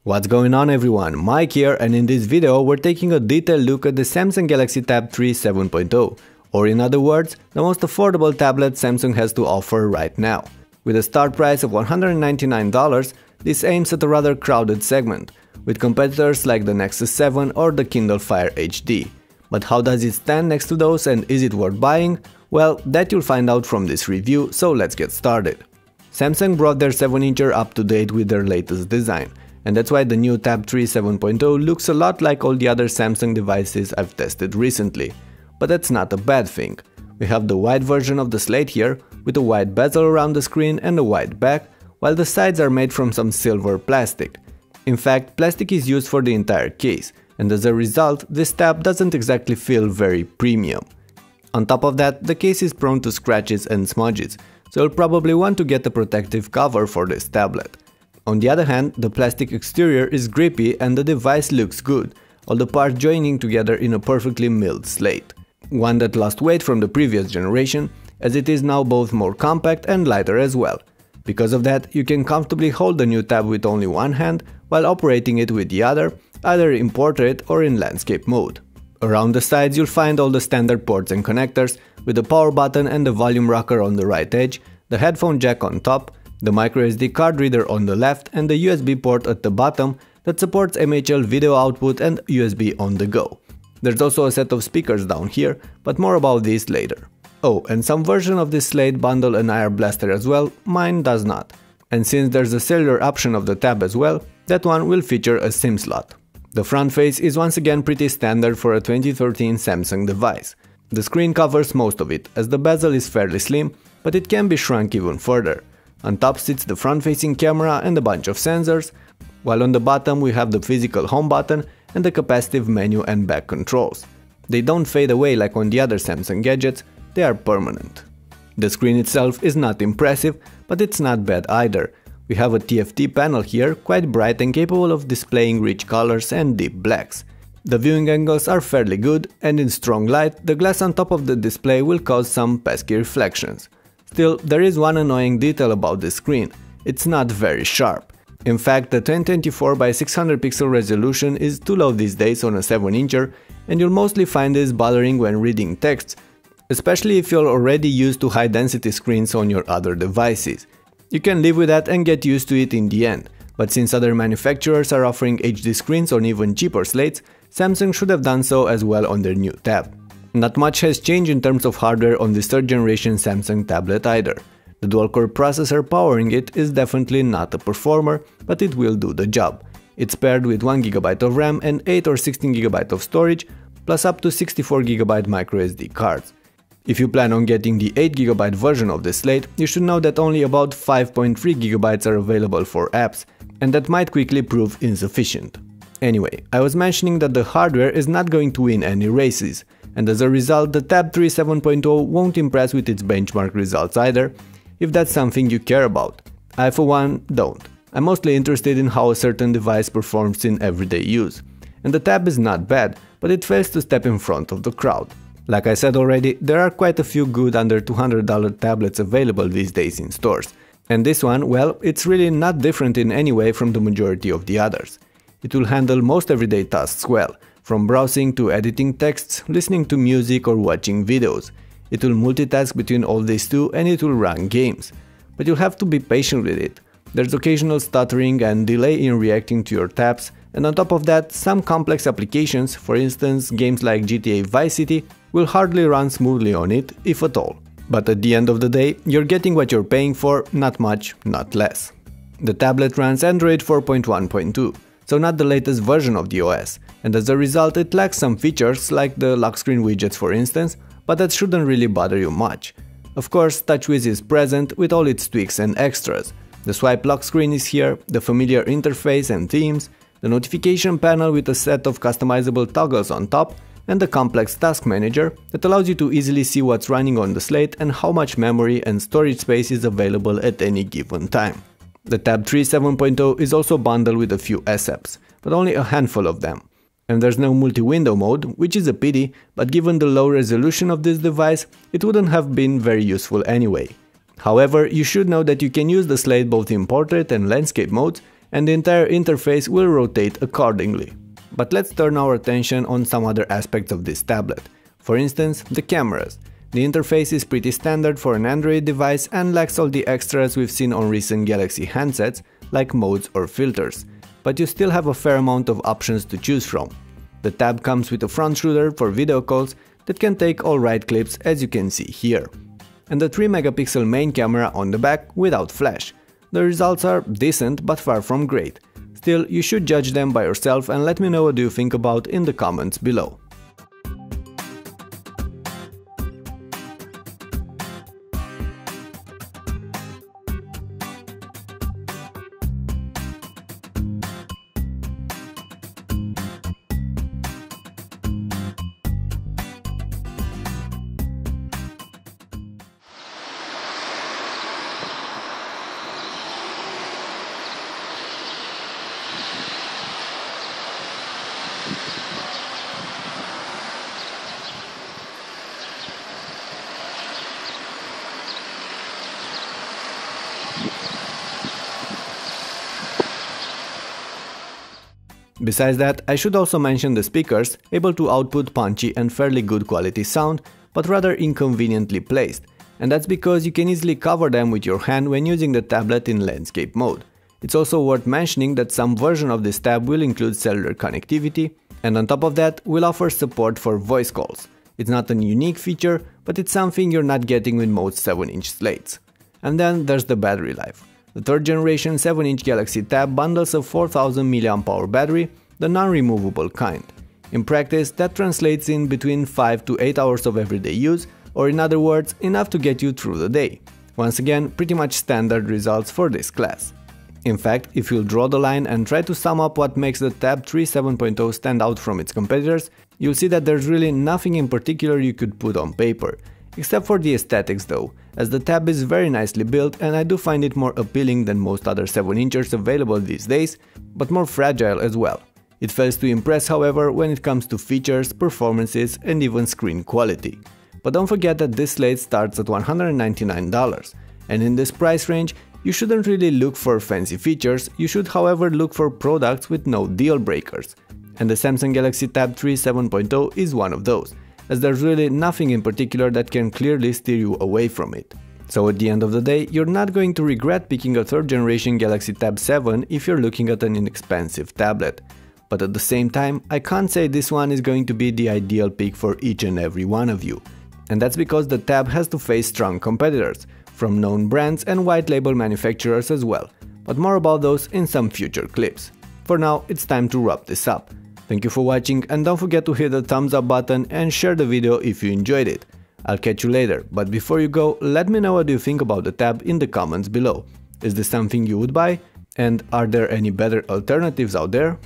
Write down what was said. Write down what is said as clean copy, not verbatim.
What's going on everyone, Mike here, and in this video we're taking a detailed look at the Samsung Galaxy Tab 3 7.0, or in other words, the most affordable tablet Samsung has to offer right now. With a start price of $199, this aims at a rather crowded segment, with competitors like the Nexus 7 or the Kindle Fire HD. But how does it stand next to those, and is it worth buying? Well, that you'll find out from this review, so let's get started. Samsung brought their 7-incher up to date with their latest design, and that's why the new Tab 3 7.0 looks a lot like all the other Samsung devices I've tested recently. But that's not a bad thing. We have the wide version of the Slate here, with a wide bezel around the screen and a wide back, while the sides are made from some silver plastic. In fact, plastic is used for the entire case, and as a result, this tab doesn't exactly feel very premium. On top of that, the case is prone to scratches and smudges, so you'll probably want to get a protective cover for this tablet. On the other hand, the plastic exterior is grippy and the device looks good, all the parts joining together in a perfectly milled slate. One that lost weight from the previous generation, as it is now both more compact and lighter as well. Because of that, you can comfortably hold the new tab with only one hand while operating it with the other, either in portrait or in landscape mode. Around the sides you'll find all the standard ports and connectors, with the power button and the volume rocker on the right edge, the headphone jack on top, the microSD card reader on the left, and the USB port at the bottom that supports MHL video output and USB on the go. There's also a set of speakers down here, but more about this later. Oh, and some version of this Slate bundle an IR blaster as well, mine does not. And since there's a cellular option of the tab as well, that one will feature a SIM slot. The front face is once again pretty standard for a 2013 Samsung device. The screen covers most of it, as the bezel is fairly slim, but it can be shrunk even further. On top sits the front-facing camera and a bunch of sensors, while on the bottom we have the physical home button and the capacitive menu and back controls. They don't fade away like on the other Samsung gadgets, they are permanent. The screen itself is not impressive, but it's not bad either. We have a TFT panel here, quite bright and capable of displaying rich colors and deep blacks. The viewing angles are fairly good, and in strong light, the glass on top of the display will cause some pesky reflections. Still, there is one annoying detail about this screen: it's not very sharp. In fact, the 1024 by 600 pixel resolution is too low these days on a 7-incher, and you'll mostly find this bothering when reading texts, especially if you're already used to high-density screens on your other devices. You can live with that and get used to it in the end, but since other manufacturers are offering HD screens on even cheaper slates, Samsung should have done so as well on their new tab. Not much has changed in terms of hardware on this 3rd generation Samsung tablet either. The dual-core processor powering it is definitely not a performer, but it will do the job. It's paired with 1GB of RAM and 8 or 16GB of storage, plus up to 64GB microSD cards. If you plan on getting the 8GB version of this Slate, you should know that only about 5.3GB are available for apps, and that might quickly prove insufficient. Anyway, I was mentioning that the hardware is not going to win any races, and as a result the Tab 3 7.0 won't impress with its benchmark results either, if that's something you care about. I for one don't. I'm mostly interested in how a certain device performs in everyday use. And the tab is not bad, but it fails to step in front of the crowd. Like I said already, there are quite a few good under $200 tablets available these days in stores. And this one, well, it's really not different in any way from the majority of the others. It will handle most everyday tasks well, from browsing to editing texts, listening to music or watching videos. It will multitask between all these two, and it will run games. But you'll have to be patient with it. There's occasional stuttering and delay in reacting to your taps, and on top of that, some complex applications, for instance games like GTA Vice City, will hardly run smoothly on it, if at all. But at the end of the day, you're getting what you're paying for, not much, not less. The tablet runs Android 4.1.2. So not the latest version of the OS, and as a result it lacks some features like the lock screen widgets for instance, but that shouldn't really bother you much. Of course, TouchWiz is present with all its tweaks and extras. The swipe lock screen is here, the familiar interface and themes, the notification panel with a set of customizable toggles on top, and the complex task manager that allows you to easily see what's running on the Slate and how much memory and storage space is available at any given time. The Tab 3 7.0 is also bundled with a few S apps, but only a handful of them. And there's no multi-window mode, which is a pity, but given the low resolution of this device, it wouldn't have been very useful anyway. However, you should know that you can use the Slate both in portrait and landscape modes, and the entire interface will rotate accordingly. But let's turn our attention on some other aspects of this tablet. For instance, the cameras. The interface is pretty standard for an Android device and lacks all the extras we've seen on recent Galaxy handsets, like modes or filters. But you still have a fair amount of options to choose from. The tab comes with a front shooter for video calls that can take alright clips, as you can see here. And the 3-megapixel main camera on the back without flash. The results are decent but far from great. Still, you should judge them by yourself and let me know what you think about in the comments below. Besides that, I should also mention the speakers, able to output punchy and fairly good quality sound, but rather inconveniently placed, and that's because you can easily cover them with your hand when using the tablet in landscape mode. It's also worth mentioning that some version of this tab will include cellular connectivity, and on top of that will offer support for voice calls. It's not a unique feature, but it's something you're not getting with most 7-inch slates. And then there's the battery life. The 3rd generation 7-inch Galaxy Tab bundles a 4000 mAh battery, the non-removable kind. In practice, that translates in between 5 to 8 hours of everyday use, or in other words, enough to get you through the day. Once again, pretty much standard results for this class. In fact, if you'll draw the line and try to sum up what makes the Tab 3 7.0 stand out from its competitors, you'll see that there's really nothing in particular you could put on paper. Except for the aesthetics though, as the tab is very nicely built and I do find it more appealing than most other 7-inchers available these days, but more fragile as well. It fails to impress, however, when it comes to features, performances and even screen quality. But don't forget that this slate starts at $199, and in this price range you shouldn't really look for fancy features, you should however look for products with no deal breakers. And the Samsung Galaxy Tab 3 7.0 is one of those, as there's really nothing in particular that can clearly steer you away from it. So at the end of the day, you're not going to regret picking a 3rd generation Galaxy Tab 7 if you're looking at an inexpensive tablet. But at the same time, I can't say this one is going to be the ideal pick for each and every one of you. And that's because the tab has to face strong competitors, from known brands and white label manufacturers as well, but more about those in some future clips. For now, it's time to wrap this up. Thank you for watching and don't forget to hit the thumbs up button and share the video if you enjoyed it. I'll catch you later, but before you go, let me know what you think about the tab in the comments below. Is this something you would buy? And are there any better alternatives out there?